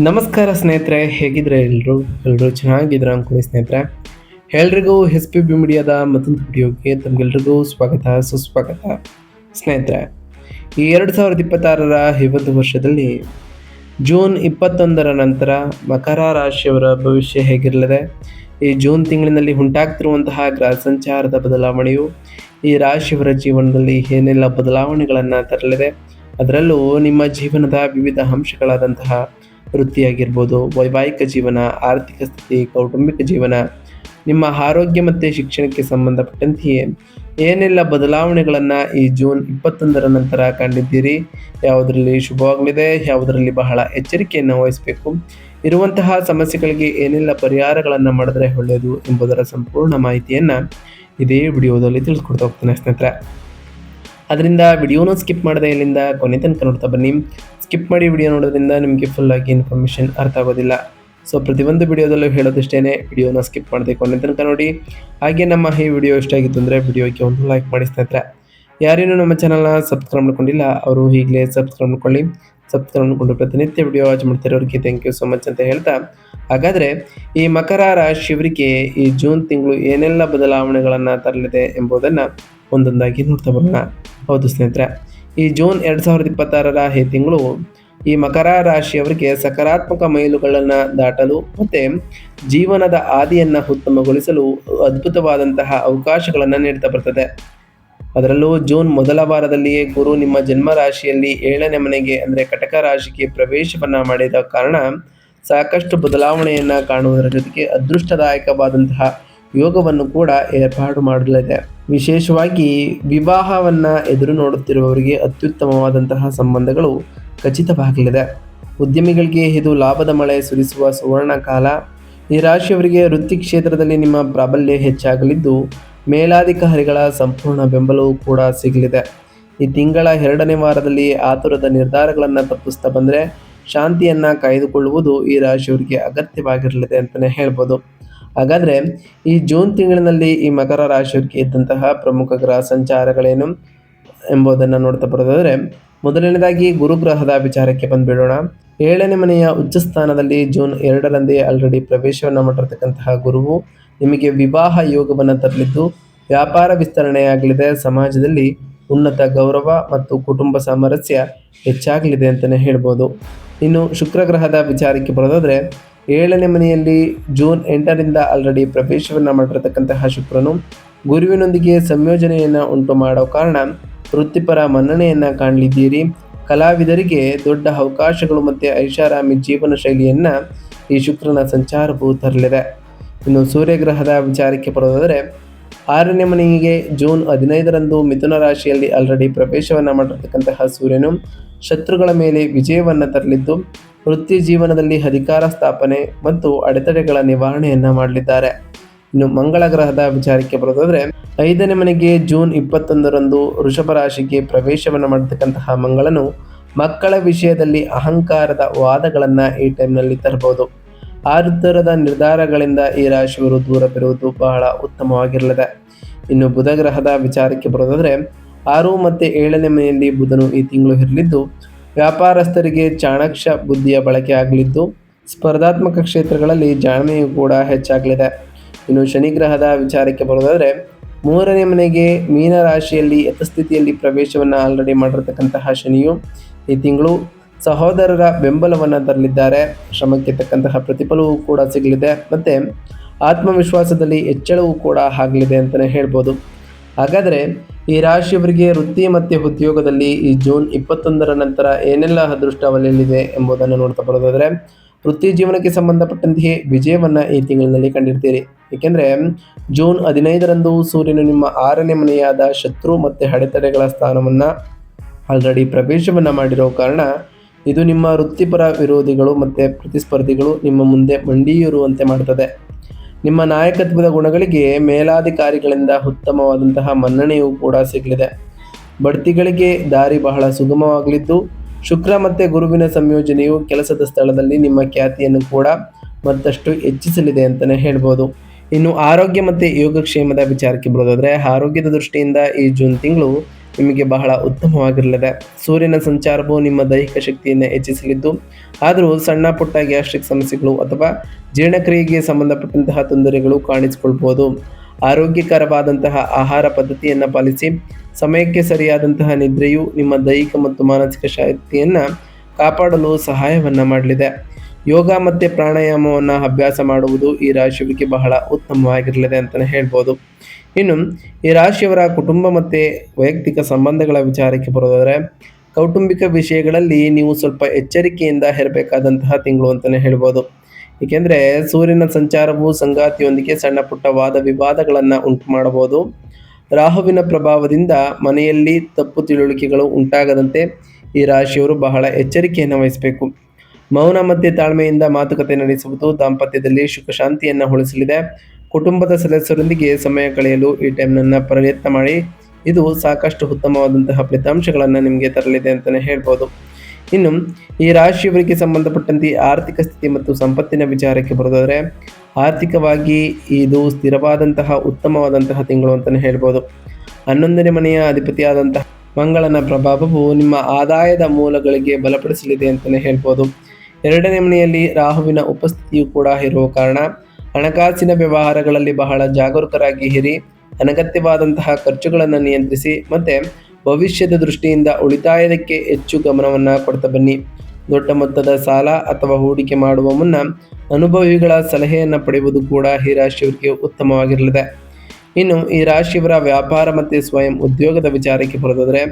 ನಮಸ್ಕಾರ ಸ್ನೇಹಿತರೆ, ಹೇಗಿದ್ರೆ ಎಲ್ಲರೂ ಚೆನ್ನಾಗಿದ್ರ ಅನ್ಕೊಳ್ಳಿ ಸ್ನೇಹಿತರೆ. ಎಲ್ರಿಗೂ ಎಸ್ ಪಿ ಬಿ ಮೀಡಿಯಾದ ಮತ್ತೊಂದು ವಿಡಿಯೋಗೆ ತಮಗೆಲ್ರಿಗೂ ಸ್ವಾಗತ ಸುಸ್ವಾಗತ. ಸ್ನೇಹಿತರೆ, ಈ 2026ರ ಈ ಒಂದು ವರ್ಷದಲ್ಲಿ ಜೂನ್ 21ರ ನಂತರ ಮಕರ ರಾಶಿಯವರ ಭವಿಷ್ಯ ಹೇಗಿರಲಿದೆ, ಈ ಜೂನ್ ತಿಂಗಳಿನಲ್ಲಿ ಉಂಟಾಗ್ತಿರುವಂತಹ ಗ್ರಹ ಸಂಚಾರದ ಬದಲಾವಣೆಯು ಈ ರಾಶಿಯವರ ಜೀವನದಲ್ಲಿ ಏನೆಲ್ಲ ಬದಲಾವಣೆಗಳನ್ನು ತರಲಿದೆ, ಅದರಲ್ಲೂ ನಿಮ್ಮ ಜೀವನದ ವಿವಿಧ ಅಂಶಗಳಾದಂತಹ ವೃತ್ತಿಯಾಗಿರ್ಬೋದು, ವೈವಾಹಿಕ ಜೀವನ, ಆರ್ಥಿಕ ಸ್ಥಿತಿ, ಕೌಟುಂಬಿಕ ಜೀವನ, ನಿಮ್ಮ ಆರೋಗ್ಯ ಮತ್ತು ಶಿಕ್ಷಣಕ್ಕೆ ಸಂಬಂಧಪಟ್ಟಂತೆಯೇ ಏನೆಲ್ಲ ಬದಲಾವಣೆಗಳನ್ನು ಈ ಜೂನ್ 21ರ ನಂತರ ಕಂಡಿದ್ದೀರಿ, ಯಾವುದರಲ್ಲಿ ಶುಭವಾಗಲಿದೆ, ಯಾವುದರಲ್ಲಿ ಬಹಳ ಎಚ್ಚರಿಕೆಯನ್ನು ವಹಿಸಬೇಕು, ಇರುವಂತಹ ಸಮಸ್ಯೆಗಳಿಗೆ ಏನೆಲ್ಲ ಪರಿಹಾರಗಳನ್ನು ಮಾಡಿದ್ರೆ ಒಳ್ಳೆಯದು ಎಂಬುದರ ಸಂಪೂರ್ಣ ಮಾಹಿತಿಯನ್ನು ಇದೇ ವಿಡಿಯೋದಲ್ಲಿ ತಿಳಿಸ್ಕೊಡ್ತಾ ಹೋಗ್ತೇನೆ ಸ್ನೇಹಿತರೆ. ಅದರಿಂದ ವಿಡಿಯೋನ ಸ್ಕಿಪ್ ಮಾಡದೆ ಇಲ್ಲಿಂದ ಕೊನೆ ತನಕ ನೋಡ್ತಾ ಬನ್ನಿ. ಸ್ಕಿಪ್ ಮಾಡಿ ವಿಡಿಯೋ ನೋಡೋದ್ರಿಂದ ನಿಮಗೆ ಫುಲ್ಲಾಗಿ ಇನ್ಫಾರ್ಮೇಷನ್ ಅರ್ಥ ಆಗೋದಿಲ್ಲ. ಸೊ ಪ್ರತಿಯೊಂದು ವಿಡಿಯೋದಲ್ಲೂ ಹೇಳೋದಿಷ್ಟೇ, ವಿಡಿಯೋನ ಸ್ಕಿಪ್ ಮಾಡದೆ ಕೊನೆ ತನಕ ನೋಡಿ. ಹಾಗೆ ನಮ್ಮ ಈ ವಿಡಿಯೋ ಇಷ್ಟ ಆಗಿತ್ತು ಅಂದರೆ ವಿಡಿಯೋಕ್ಕೆ ಒಂದು ಲೈಕ್ ಮಾಡಿ ಸ್ನೇಹಿತರೆ. ಯಾರೇನೂ ನಮ್ಮ ಚಾನಲ್ನ ಸಬ್ಸ್ಕ್ರೈಬ್ ಮಾಡ್ಕೊಂಡಿಲ್ಲ ಅವರು ಈಗಲೇ ಸಬ್ಸ್ಕ್ರೈಬ್ ಮಾಡ್ಕೊಳ್ಳಿ. ಸಬ್ಸ್ಕ್ರೈಬ್ ಮಾಡಿಕೊಂಡು ಪ್ರತಿನಿತ್ಯ ವಿಡಿಯೋ ವಾಚ್ ಮಾಡ್ತಿರೋರಿಗೆ ಥ್ಯಾಂಕ್ ಯು ಸೊ ಮಚ್ ಅಂತ ಹೇಳ್ತಾ, ಹಾಗಾದರೆ ಈ ಮಕರ ರಾಶಿಯವರಿಗೆ ಈ ಜೂನ್ ತಿಂಗಳು ಏನೆಲ್ಲ ಬದಲಾವಣೆಗಳನ್ನು ತರಲಿದೆ ಎಂಬುದನ್ನು ಒಂದೊಂದಾಗಿ ನೋಡ್ತಾ ಬರೋಣ. ಹೌದು ಸ್ನೇಹಿತರೆ, ಈ ಜೂನ್ 2026ರ ಈ ತಿಂಗಳು ಈ ಮಕರ ರಾಶಿಯವರಿಗೆ ಸಕಾರಾತ್ಮಕ ಮೈಲುಗಳನ್ನು ದಾಟಲು ಮತ್ತು ಜೀವನದ ಹಾದಿಯನ್ನು ಉತ್ತಮಗೊಳಿಸಲು ಅದ್ಭುತವಾದಂತಹ ಅವಕಾಶಗಳನ್ನು ನೀಡ್ತಾ ಬರ್ತದೆ. ಅದರಲ್ಲೂ ಜೂನ್ ಮೊದಲ ವಾರದಲ್ಲಿಯೇ ಗುರು ನಿಮ್ಮ ಜನ್ಮ ರಾಶಿಯಲ್ಲಿ 7ನೇ ಮನೆಗೆ ಅಂದರೆ ಕಟಕ ರಾಶಿಗೆ ಪ್ರವೇಶವನ್ನು ಮಾಡಿದ ಕಾರಣ ಸಾಕಷ್ಟು ಬದಲಾವಣೆಯನ್ನು ಕಾಣುವುದರ ಜೊತೆಗೆ ಅದೃಷ್ಟದಾಯಕವಾದಂತಹ ಯೋಗವನ್ನು ಕೂಡ ಏರ್ಪಾಡು ಮಾಡಲಿದೆ. ವಿಶೇಷವಾಗಿ ವಿವಾಹವನ್ನು ಎದುರು ನೋಡುತ್ತಿರುವವರಿಗೆ ಅತ್ಯುತ್ತಮವಾದಂತಹ ಸಂಬಂಧಗಳು ಖಚಿತವಾಗಲಿದೆ. ಉದ್ಯಮಿಗಳಿಗೆ ಇದು ಲಾಭದ ಮಳೆ ಸುರಿಸುವ ಸುವರ್ಣ ಕಾಲ. ಈ ರಾಶಿಯವರಿಗೆ ವೃತ್ತಿ ಕ್ಷೇತ್ರದಲ್ಲಿ ನಿಮ್ಮ ಪ್ರಾಬಲ್ಯ ಹೆಚ್ಚಾಗಲಿದ್ದು ಮೇಲಾಧಿಕಾರಿಗಳ ಸಂಪೂರ್ಣ ಬೆಂಬಲವೂ ಕೂಡ ಸಿಗಲಿದೆ. ಈ ತಿಂಗಳ 2ನೇ ವಾರದಲ್ಲಿ ಆತುರದ ನಿರ್ಧಾರಗಳನ್ನು ತಪ್ಪಿಸ್ತಾ ಬಂದರೆ ಶಾಂತಿಯನ್ನು ಕಾಯ್ದುಕೊಳ್ಳುವುದು ಈ ರಾಶಿಯವರಿಗೆ ಅಗತ್ಯವಾಗಿರಲಿದೆ ಅಂತಲೇ ಹೇಳ್ಬೋದು. ಹಾಗಾದರೆ ಈ ಜೂನ್ ತಿಂಗಳಿನಲ್ಲಿ ಈ ಮಕರ ರಾಶಿಯವರಿಗೆ ಇದ್ದಂತಹ ಪ್ರಮುಖ ಗ್ರಹ ಸಂಚಾರಗಳೇನು ಎಂಬುದನ್ನು ನೋಡ್ತಾ ಬರೋದಾದರೆ, ಮೊದಲನೇದಾಗಿ ಗುರುಗ್ರಹದ ವಿಚಾರಕ್ಕೆ ಬಂದುಬಿಡೋಣ. 7ನೇ ಮನೆಯ ಉಚ್ಚ ಸ್ಥಾನದಲ್ಲಿ ಜೂನ್ 2ರಂದೇ ಆಲ್ರೆಡಿ ಪ್ರವೇಶವನ್ನು ಮಾಡಿರ್ತಕ್ಕಂತಹ ಗುರುವು ನಿಮಗೆ ವಿವಾಹ ಯೋಗವನ್ನು ತರಲಿದ್ದು ವ್ಯಾಪಾರ ವಿಸ್ತರಣೆಯಾಗಲಿದೆ. ಸಮಾಜದಲ್ಲಿ ಉನ್ನತ ಗೌರವ ಮತ್ತು ಕುಟುಂಬ ಸಾಮರಸ್ಯ ಹೆಚ್ಚಾಗಲಿದೆ ಅಂತಲೇ ಹೇಳ್ಬೋದು. ಇನ್ನು ಶುಕ್ರ ಗ್ರಹದ ವಿಚಾರಕ್ಕೆ ಬರೋದಾದರೆ, 7ನೇ ಮನೆಯಲ್ಲಿ ಜೂನ್ 8ರಿಂದ ಆಲ್ರೆಡಿ ಪ್ರವೇಶವನ್ನು ಮಾಡಿರತಕ್ಕಂತಹ ಶುಕ್ರನು ಗುರುವಿನೊಂದಿಗೆ ಸಂಯೋಜನೆಯನ್ನು ಉಂಟು ಮಾಡೋ ಕಾರಣ ವೃತ್ತಿಪರ ಮನ್ನಣೆಯನ್ನು ಕಾಣಲಿದ್ದೀರಿ. ಕಲಾವಿದರಿಗೆ ದೊಡ್ಡ ಅವಕಾಶಗಳು ಮತ್ತು ಐಷಾರಾಮಿ ಜೀವನ ಶೈಲಿಯನ್ನು ಈ ಶುಕ್ರನ ಸಂಚಾರವು ತರಲಿದೆ. ಇನ್ನು ಸೂರ್ಯಗ್ರಹದ ವಿಚಾರಕ್ಕೆ ಬರೋದಾದರೆ, 6ನೇ ಮನೆಗೆ ಜೂನ್ 15ರಂದು ಮಿಥುನ ರಾಶಿಯಲ್ಲಿ ಆಲ್ರೆಡಿ ಪ್ರವೇಶವನ್ನು ಮಾಡಿರ್ತಕ್ಕಂತಹ ಸೂರ್ಯನು ಶತ್ರುಗಳ ಮೇಲೆ ವಿಜಯವನ್ನು ತರಲಿದ್ದು ವೃತ್ತಿ ಜೀವನದಲ್ಲಿ ಅಧಿಕಾರ ಸ್ಥಾಪನೆ ಮತ್ತು ಅಡೆತಡೆಗಳ ನಿವಾರಣೆಯನ್ನು ಮಾಡಲಿದ್ದಾರೆ. ಇನ್ನು ಮಂಗಳ ಗ್ರಹದ ವಿಚಾರಕ್ಕೆ ಬರೋದಾದರೆ, 5ನೇ ಮನೆಗೆ ಜೂನ್ 21ರಂದು ವೃಷಭ ರಾಶಿಗೆ ಪ್ರವೇಶವನ್ನು ಮಾಡತಕ್ಕಂತಹ ಮಂಗಳನು ಮಕ್ಕಳ ವಿಷಯದಲ್ಲಿ ಅಹಂಕಾರದ ವಾದಗಳನ್ನು ಈ ಟೈಮ್ನಲ್ಲಿ ತರಬಹುದು. ಆತುರದ ನಿರ್ಧಾರಗಳಿಂದ ಈ ರಾಶಿಯವರು ದೂರವಿರುವುದು ಬಹಳ ಉತ್ತಮವಾಗಿರಲಿದೆ. ಇನ್ನು ಬುಧ ಗ್ರಹದ ವಿಚಾರಕ್ಕೆ ಬರೋದಾದರೆ, 6 ಮತ್ತು 7ನೇ ಮನೆಯಲ್ಲಿ ಬುಧನು ಈ ತಿಂಗಳು ಇರಲಿದ್ದು ವ್ಯಾಪಾರಸ್ಥರಿಗೆ ಚಾಣಾಕ್ಷ ಬುದ್ಧಿಯ ಬಳಕೆ ಆಗಲಿದ್ದು ಸ್ಪರ್ಧಾತ್ಮಕ ಕ್ಷೇತ್ರಗಳಲ್ಲಿ ಜಾಣ್ಮೆಯೂ ಕೂಡ ಹೆಚ್ಚಾಗಲಿದೆ. ಇನ್ನು ಶನಿ ಗ್ರಹದ ವಿಚಾರಕ್ಕೆ ಬರೋದಾದರೆ, 3ನೇ ಮನೆಗೆ ಮೀನ ರಾಶಿಯಲ್ಲಿ ಯಥಸ್ಥಿತಿಯಲ್ಲಿ ಪ್ರವೇಶವನ್ನು ಆಲ್ರೆಡಿ ಮಾಡಿರ್ತಕ್ಕಂತಹ ಶನಿಯು ಈ ತಿಂಗಳು ಸಹೋದರರ ಬೆಂಬಲವನ್ನು ತರಲಿದ್ದಾರೆ. ಶ್ರಮಕ್ಕೆ ತಕ್ಕಂತಹ ಪ್ರತಿಫಲವೂ ಕೂಡ ಸಿಗಲಿದೆ ಮತ್ತು ಆತ್ಮವಿಶ್ವಾಸದಲ್ಲಿ ಹೆಚ್ಚಳವೂ ಕೂಡ ಆಗಲಿದೆ ಅಂತಲೇ ಹೇಳ್ಬೋದು. ಹಾಗಾದರೆ ಈ ರಾಶಿಯವರಿಗೆ ವೃತ್ತಿ ಮತ್ತು ಉದ್ಯೋಗದಲ್ಲಿ ಈ ಜೂನ್ 21ರ ನಂತರ ಏನೆಲ್ಲ ಅದೃಷ್ಟ ವಲಯಲಿದೆ ಎಂಬುದನ್ನು ನೋಡ್ತಾ ಬರೋದಾದರೆ, ವೃತ್ತಿ ಜೀವನಕ್ಕೆ ಸಂಬಂಧಪಟ್ಟಂತೆಯೇ ವಿಜಯವನ್ನು ಈ ತಿಂಗಳಿನಲ್ಲಿ ಕಂಡಿರ್ತೀರಿ. ಏಕೆಂದರೆ ಜೂನ್ 15ರಂದು ಸೂರ್ಯನು ನಿಮ್ಮ 6ನೇ ಮನೆಯಾದ ಶತ್ರು ಮತ್ತು ಅಡೆತಡೆಗಳ ಸ್ಥಾನವನ್ನು ಆಲ್ರೆಡಿ ಪ್ರವೇಶವನ್ನು ಮಾಡಿರೋ ಕಾರಣ ಇದು ನಿಮ್ಮ ವೃತ್ತಿಪರ ವಿರೋಧಿಗಳು ಮತ್ತು ಪ್ರತಿಸ್ಪರ್ಧಿಗಳು ನಿಮ್ಮ ಮುಂದೆ ಮಂಡಿಯೂರುವಂತೆ ಮಾಡ್ತದೆ. ನಿಮ್ಮ ನಾಯಕತ್ವದ ಗುಣಗಳಿಗೆ ಮೇಲಾಧಿಕಾರಿಗಳಿಂದ ಉತ್ತಮವಾದಂತಹ ಮನ್ನಣೆಯೂ ಕೂಡ ಸಿಗಲಿದೆ. ಬಡ್ತಿಗಳಿಗೆ ದಾರಿ ಬಹಳ ಸುಗಮವಾಗಲಿದ್ದು ಶುಕ್ರ ಮತ್ತು ಗುರುವಿನ ಸಂಯೋಜನೆಯು ಕೆಲಸದ ಸ್ಥಳದಲ್ಲಿ ನಿಮ್ಮ ಖ್ಯಾತಿಯನ್ನು ಕೂಡ ಮತ್ತಷ್ಟು ಹೆಚ್ಚಿಸಲಿದೆ ಅಂತಲೇ ಹೇಳ್ಬೋದು. ಇನ್ನು ಆರೋಗ್ಯ ಮತ್ತು ಯೋಗಕ್ಷೇಮದ ವಿಚಾರಕ್ಕೆ ಬರೋದಾದರೆ, ಆರೋಗ್ಯದ ದೃಷ್ಟಿಯಿಂದ ಈ ಜೂನ್ ತಿಂಗಳು ನಿಮಗೆ ಬಹಳ ಉತ್ತಮವಾಗಿರಲಿದೆ. ಸೂರ್ಯನ ಸಂಚಾರವು ನಿಮ್ಮ ದೈಹಿಕ ಶಕ್ತಿಯನ್ನು ಹೆಚ್ಚಿಸಲಿದ್ದು, ಆದರೂ ಸಣ್ಣ ಪುಟ್ಟ ಗ್ಯಾಸ್ಟ್ರಿಕ್ ಸಮಸ್ಯೆಗಳು ಅಥವಾ ಜೀರ್ಣಕ್ರಿಯೆಗೆ ಸಂಬಂಧಪಟ್ಟಂತಹ ತೊಂದರೆಗಳು ಕಾಣಿಸಿಕೊಳ್ಬೋದು. ಆರೋಗ್ಯಕರವಾದಂತಹ ಆಹಾರ ಪದ್ಧತಿಯನ್ನು ಪಾಲಿಸಿ. ಸಮಯಕ್ಕೆ ಸರಿಯಾದಂತಹ ನಿದ್ರೆಯು ನಿಮ್ಮ ದೈಹಿಕ ಮತ್ತು ಮಾನಸಿಕ ಶಕ್ತಿಯನ್ನು ಕಾಪಾಡಲು ಸಹಾಯವನ್ನು ಮಾಡಲಿದೆ. ಯೋಗ ಮತ್ತು ಪ್ರಾಣಾಯಾಮವನ್ನು ಅಭ್ಯಾಸ ಮಾಡುವುದು ಈ ರಾಶಿಯವರಿಗೆ ಬಹಳ ಉತ್ತಮವಾಗಿರಲಿದೆ ಅಂತಲೇ ಹೇಳ್ಬೋದು. ಇನ್ನು ಈ ರಾಶಿಯವರ ಕುಟುಂಬ ಮತ್ತು ವೈಯಕ್ತಿಕ ಸಂಬಂಧಗಳ ವಿಚಾರಕ್ಕೆ ಬರೋದಾದರೆ, ಕೌಟುಂಬಿಕ ವಿಷಯಗಳಲ್ಲಿ ನೀವು ಸ್ವಲ್ಪ ಎಚ್ಚರಿಕೆಯಿಂದ ಇರಬೇಕಾದಂತಹ ತಿಂಗಳು ಅಂತಲೇ ಹೇಳ್ಬೋದು. ಏಕೆಂದರೆ ಸೂರ್ಯನ ಸಂಚಾರವು ಸಂಗಾತಿಯೊಂದಿಗೆ ಸಣ್ಣ ಪುಟ್ಟ ವಾದ ವಿವಾದಗಳನ್ನು ಉಂಟು ಮಾಡಬಹುದು. ರಾಹುವಿನ ಪ್ರಭಾವದಿಂದ ಮನೆಯಲ್ಲಿ ತಪ್ಪು ತಿಳುವಳಿಕೆಗಳು ಉಂಟಾಗದಂತೆ ಈ ರಾಶಿಯವರು ಬಹಳ ಎಚ್ಚರಿಕೆಯನ್ನು ವಹಿಸಬೇಕು. ಮೌನ ಮತ್ತು ತಾಳ್ಮೆಯಿಂದ ಮಾತುಕತೆ ನಡೆಸುವುದು ದಾಂಪತ್ಯದಲ್ಲಿ ಸುಖ ಶಾಂತಿಯನ್ನು ಉಳಿಸಲಿದೆ. ಕುಟುಂಬದ ಸದಸ್ಯರೊಂದಿಗೆ ಸಮಯ ಕಳೆಯಲು ಈ ಟೈಮ್ನನ್ನು ಪ್ರಯತ್ನ ಮಾಡಿ. ಇದು ಸಾಕಷ್ಟು ಉತ್ತಮವಾದಂತಹ ಫಲಿತಾಂಶಗಳನ್ನು ನಿಮಗೆ ತರಲಿದೆ ಅಂತಲೇ ಹೇಳ್ಬೋದು. ಇನ್ನು ಈ ರಾಶಿಯವರಿಗೆ ಸಂಬಂಧಪಟ್ಟಂತೆ ಆರ್ಥಿಕ ಸ್ಥಿತಿ ಮತ್ತು ಸಂಪತ್ತಿನ ವಿಚಾರಕ್ಕೆ ಬರೋದಾದರೆ, ಆರ್ಥಿಕವಾಗಿ ಇದು ಸ್ಥಿರವಾದಂತಹ ಉತ್ತಮವಾದಂತಹ ತಿಂಗಳು ಅಂತಲೇ ಹೇಳ್ಬೋದು. 11ನೇ ಮನೆಯ ಅಧಿಪತಿಯಾದಂತಹ ಮಂಗಳನ ಪ್ರಭಾವವು ನಿಮ್ಮ ಆದಾಯದ ಮೂಲಗಳಿಗೆ ಬಲಪಡಿಸಲಿದೆ ಅಂತಲೇ ಹೇಳ್ಬೋದು. 2ನೇ ಮನೆಯಲ್ಲಿ ರಾಹುವಿನ ಉಪಸ್ಥಿತಿಯು ಕೂಡ ಇರುವ ಕಾರಣ ಹಣಕಾಸಿನ ವ್ಯವಹಾರಗಳಲ್ಲಿ ಬಹಳ ಜಾಗರೂಕರಾಗಿ ಇರಿ. ಅನಗತ್ಯವಾದಂತಹ ಖರ್ಚುಗಳನ್ನು ನಿಯಂತ್ರಿಸಿ ಮತ್ತು ಭವಿಷ್ಯದ ದೃಷ್ಟಿಯಿಂದ ಉಳಿತಾಯಕ್ಕೆ ಹೆಚ್ಚು ಗಮನವನ್ನು ಕೊಡ್ತಾ ಬನ್ನಿ. ದೊಡ್ಡ ಮೊತ್ತದ ಸಾಲ ಅಥವಾ ಹೂಡಿಕೆ ಮಾಡುವ ಮುನ್ನ ಅನುಭವಿಗಳ ಸಲಹೆಯನ್ನು ಪಡೆಯುವುದು ಕೂಡ ಈ ರಾಶಿಯವರಿಗೆ ಉತ್ತಮವಾಗಿರಲಿದೆ. ಇನ್ನು ಈ ರಾಶಿಯವರ ವ್ಯಾಪಾರ ಮತ್ತು ಸ್ವಯಂ ಉದ್ಯೋಗದ ವಿಚಾರಕ್ಕೆ ಬರೋದಾದರೆ,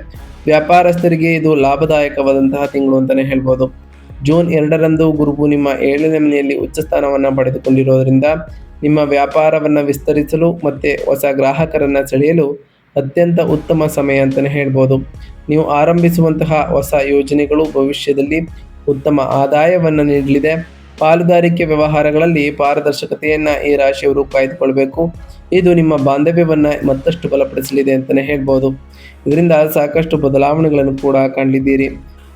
ವ್ಯಾಪಾರಸ್ಥರಿಗೆ ಇದು ಲಾಭದಾಯಕವಾದಂತಹ ತಿಂಗಳು ಅಂತಲೇ ಹೇಳ್ಬೋದು. ಜೂನ್ 2ರಂದು ಗುರುವು ನಿಮ್ಮ 7ನೇ ಮನೆಯಲ್ಲಿ ಉಚ್ಚ ಸ್ಥಾನವನ್ನು ಪಡೆದುಕೊಂಡಿರೋದರಿಂದ ನಿಮ್ಮ ವ್ಯಾಪಾರವನ್ನು ವಿಸ್ತರಿಸಲು ಮತ್ತು ಹೊಸ ಗ್ರಾಹಕರನ್ನು ಸೆಳೆಯಲು ಅತ್ಯಂತ ಉತ್ತಮ ಸಮಯ ಅಂತಲೇ ಹೇಳ್ಬೋದು. ನೀವು ಆರಂಭಿಸುವಂತಹ ಹೊಸ ಯೋಜನೆಗಳು ಭವಿಷ್ಯದಲ್ಲಿ ಉತ್ತಮ ಆದಾಯವನ್ನು ನೀಡಲಿದೆ. ಪಾಲುದಾರಿಕೆ ವ್ಯವಹಾರಗಳಲ್ಲಿ ಪಾರದರ್ಶಕತೆಯನ್ನು ಈ ರಾಶಿಯವರು ಕಾಯ್ದುಕೊಳ್ಬೇಕು. ಇದು ನಿಮ್ಮ ಬಾಂಧವ್ಯವನ್ನು ಮತ್ತಷ್ಟು ಬಲಪಡಿಸಲಿದೆ ಅಂತಲೇ ಹೇಳ್ಬೋದು. ಇದರಿಂದ ಸಾಕಷ್ಟು ಬದಲಾವಣೆಗಳನ್ನು ಕೂಡ ಕಾಣಲಿದ್ದೀರಿ.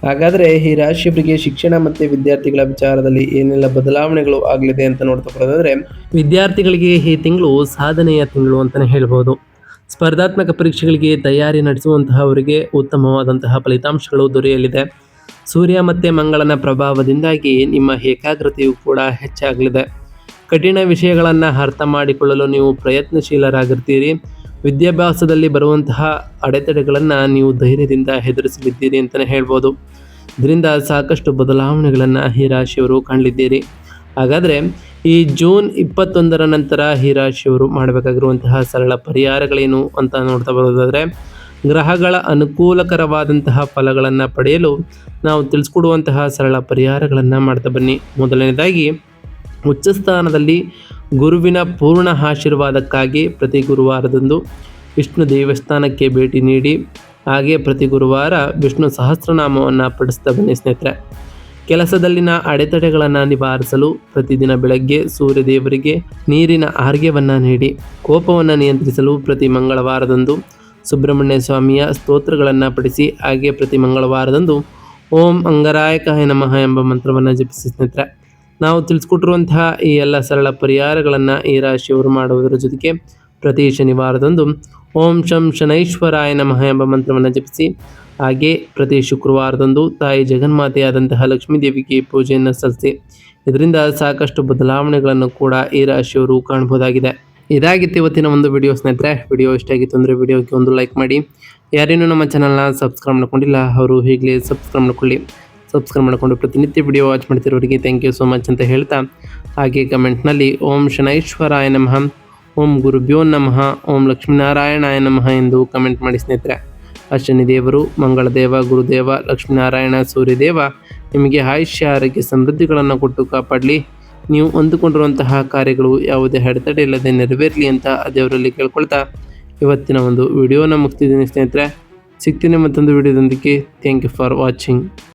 ಹಾಗಾದರೆ ಈ ರಾಶಿಯವರಿಗೆ ಶಿಕ್ಷಣ ಮತ್ತು ವಿದ್ಯಾರ್ಥಿಗಳ ವಿಚಾರದಲ್ಲಿ ಏನೆಲ್ಲ ಬದಲಾವಣೆಗಳು ಆಗಲಿದೆ ಅಂತ ನೋಡ್ತಾ ಬರೋದಾದರೆ, ವಿದ್ಯಾರ್ಥಿಗಳಿಗೆ ಈ ತಿಂಗಳು ಸಾಧನೆಯ ತಿಂಗಳು ಅಂತಲೇ ಹೇಳ್ಬೋದು. ಸ್ಪರ್ಧಾತ್ಮಕ ಪರೀಕ್ಷೆಗಳಿಗೆ ತಯಾರಿ ನಡೆಸುವಂತಹವರಿಗೆ ಉತ್ತಮವಾದಂತಹ ಫಲಿತಾಂಶಗಳು ದೊರೆಯಲಿದೆ. ಸೂರ್ಯ ಮತ್ತು ಮಂಗಳನ ಪ್ರಭಾವದಿಂದಾಗಿ ನಿಮ್ಮ ಏಕಾಗ್ರತೆಯು ಕೂಡ ಹೆಚ್ಚಾಗಲಿದೆ. ಕಠಿಣ ವಿಷಯಗಳನ್ನು ಅರ್ಥ ಮಾಡಿಕೊಳ್ಳಲು ನೀವು ಪ್ರಯತ್ನಶೀಲರಾಗಿರ್ತೀರಿ. ವಿದ್ಯಾಭ್ಯಾಸದಲ್ಲಿ ಬರುವಂತಹ ಅಡೆತಡೆಗಳನ್ನು ನೀವು ಧೈರ್ಯದಿಂದ ಎದುರಿಸಲಿದ್ದೀರಿ ಅಂತಲೇ ಹೇಳ್ಬೋದು. ಇದರಿಂದ ಸಾಕಷ್ಟು ಬದಲಾವಣೆಗಳನ್ನು ಈ ರಾಶಿಯವರು ಕಾಣಲಿದ್ದೀರಿ. ಹಾಗಾದರೆ ಈ ಜೂನ್ 21ರ ನಂತರ ಈ ರಾಶಿಯವರು ಮಾಡಬೇಕಾಗಿರುವಂತಹ ಸರಳ ಪರಿಹಾರಗಳೇನು ಅಂತ ನೋಡ್ತಾ ಬರೋದಾದರೆ, ಗ್ರಹಗಳ ಅನುಕೂಲಕರವಾದಂತಹ ಫಲಗಳನ್ನು ಪಡೆಯಲು ನಾವು ತಿಳಿಸ್ಕೊಡುವಂತಹ ಸರಳ ಪರಿಹಾರಗಳನ್ನು ಮಾಡ್ತಾ ಬನ್ನಿ. ಮೊದಲನೇದಾಗಿ, ಉಚ್ಚಸ್ಥಾನದಲ್ಲಿ ಗುರುವಿನ ಪೂರ್ಣ ಆಶೀರ್ವಾದಕ್ಕಾಗಿ ಪ್ರತಿ ಗುರುವಾರದಂದು ವಿಷ್ಣು ದೇವಸ್ಥಾನಕ್ಕೆ ಭೇಟಿ ನೀಡಿ. ಹಾಗೆ ಪ್ರತಿ ಗುರುವಾರ ವಿಷ್ಣು ಸಹಸ್ರನಾಮವನ್ನು ಪಠಿಸ್ತಾ ಬನ್ನಿ ಸ್ನೇಹಿತರೆ. ಕೆಲಸದಲ್ಲಿನ ಅಡೆತಡೆಗಳನ್ನು ನಿವಾರಿಸಲು ಪ್ರತಿದಿನ ಬೆಳಗ್ಗೆ ಸೂರ್ಯದೇವರಿಗೆ ನೀರಿನ ಆರ್ಘ್ಯವನ್ನು ನೀಡಿ. ಕೋಪವನ್ನು ನಿಯಂತ್ರಿಸಲು ಪ್ರತಿ ಮಂಗಳವಾರದಂದು ಸುಬ್ರಹ್ಮಣ್ಯ ಸ್ವಾಮಿಯ ಸ್ತೋತ್ರಗಳನ್ನು ಪಠಿಸಿ. ಹಾಗೆ ಪ್ರತಿ ಮಂಗಳವಾರದಂದು ಓಂ ಅಂಗರಾಯಕಾಯ ನಮಃ ಎಂಬ ಮಂತ್ರವನ್ನು ಜಪಿಸಿ ಸ್ನೇಹಿತರೆ. ನಾವು ತಿಳಿಸ್ಕೊಟ್ಟಿರುವಂತಹ ಈ ಎಲ್ಲ ಸರಳ ಪರಿಹಾರಗಳನ್ನು ಈ ರಾಶಿಯವರು ಮಾಡುವುದರ ಜೊತೆಗೆ ಪ್ರತಿ ಶನಿವಾರದಂದು ಓಂ ಶಂ ಶನೈಶ್ವರಾಯ ನಮಃ ಎಂಬ ಮಂತ್ರವನ್ನು ಜಪಿಸಿ. ಹಾಗೆ ಪ್ರತಿ ಶುಕ್ರವಾರದಂದು ತಾಯಿ ಜಗನ್ಮಾತೆಯಾದಂತಹ ಲಕ್ಷ್ಮೀ ದೇವಿಗೆ ಪೂಜೆಯನ್ನು ಸಲ್ಲಿಸಿ. ಇದರಿಂದ ಸಾಕಷ್ಟು ಬದಲಾವಣೆಗಳನ್ನು ಕೂಡ ಈ ರಾಶಿಯವರು ಕಾಣಬಹುದಾಗಿದೆ. ಇದಾಗಿತ್ತು ಇವತ್ತಿನ ಒಂದು ವಿಡಿಯೋ ಸ್ನೇಹಿತರೆ. ವಿಡಿಯೋ ಇಷ್ಟ ಆಗಿತ್ತು ಅಂದರೆ ವಿಡಿಯೋಗೆ ಒಂದು ಲೈಕ್ ಮಾಡಿ. ಯಾರೇನೂ ನಮ್ಮ ಚಾನಲ್ನ ಸಬ್ಸ್ಕ್ರೈಬ್ ಮಾಡ್ಕೊಂಡಿಲ್ಲ ಅವರು ಈಗಲೇ ಸಬ್ಸ್ಕ್ರೈಬ್ ಮಾಡ್ಕೊಳ್ಳಿ. ಸಬ್ಸ್ಕ್ರೈಬ್ ಮಾಡಿಕೊಂಡು ಪ್ರತಿನಿತ್ಯ ವಿಡಿಯೋ ವಾಚ್ ಮಾಡ್ತಿರೋರಿಗೆ ಥ್ಯಾಂಕ್ ಯು ಸೋ ಮಚ್ ಅಂತ ಹೇಳ್ತಾ, ಹಾಗೆ ಕಮೆಂಟ್ನಲ್ಲಿ ಓಂ ಶನೈಶ್ವರಾಯ ನಮಃ, ಓಂ ಗುರುಭ್ಯೋ ನಮಃ, ಓಂ ಲಕ್ಷ್ಮೀನಾರಾಯಣಾಯ ನಮಃ ಎಂದು ಕಮೆಂಟ್ ಮಾಡಿ ಸ್ನೇಹಿತರೆ. ಆ ಶನಿದೇವರು, ಮಂಗಳದೇವ, ಗುರುದೇವ, ಲಕ್ಷ್ಮೀನಾರಾಯಣ, ಸೂರ್ಯದೇವ ನಿಮಗೆ ಆಯುಷ್ಯ ಆರೋಗ್ಯ ಸಮೃದ್ಧಿಗಳನ್ನು ಕೊಟ್ಟು ಕಾಪಾಡಲಿ. ನೀವು ಅಂದುಕೊಂಡಿರುವಂತಹ ಕಾರ್ಯಗಳು ಯಾವುದೇ ಅಡೆತಡೆ ಇಲ್ಲದೆ ನೆರವೇರಲಿ ಅಂತ ದೇವರಲ್ಲಿ ಕೇಳ್ಕೊಳ್ತಾ ಇವತ್ತಿನ ಒಂದು ವಿಡಿಯೋನ ಮುಗಿಸ್ತಿದ್ದೀನಿ ಸ್ನೇಹಿತರೆ. ಸಿಗ್ತೀನಿ ಮತ್ತೊಂದು ವಿಡಿಯೋದೊಂದಿಗೆ. Thank you for watching.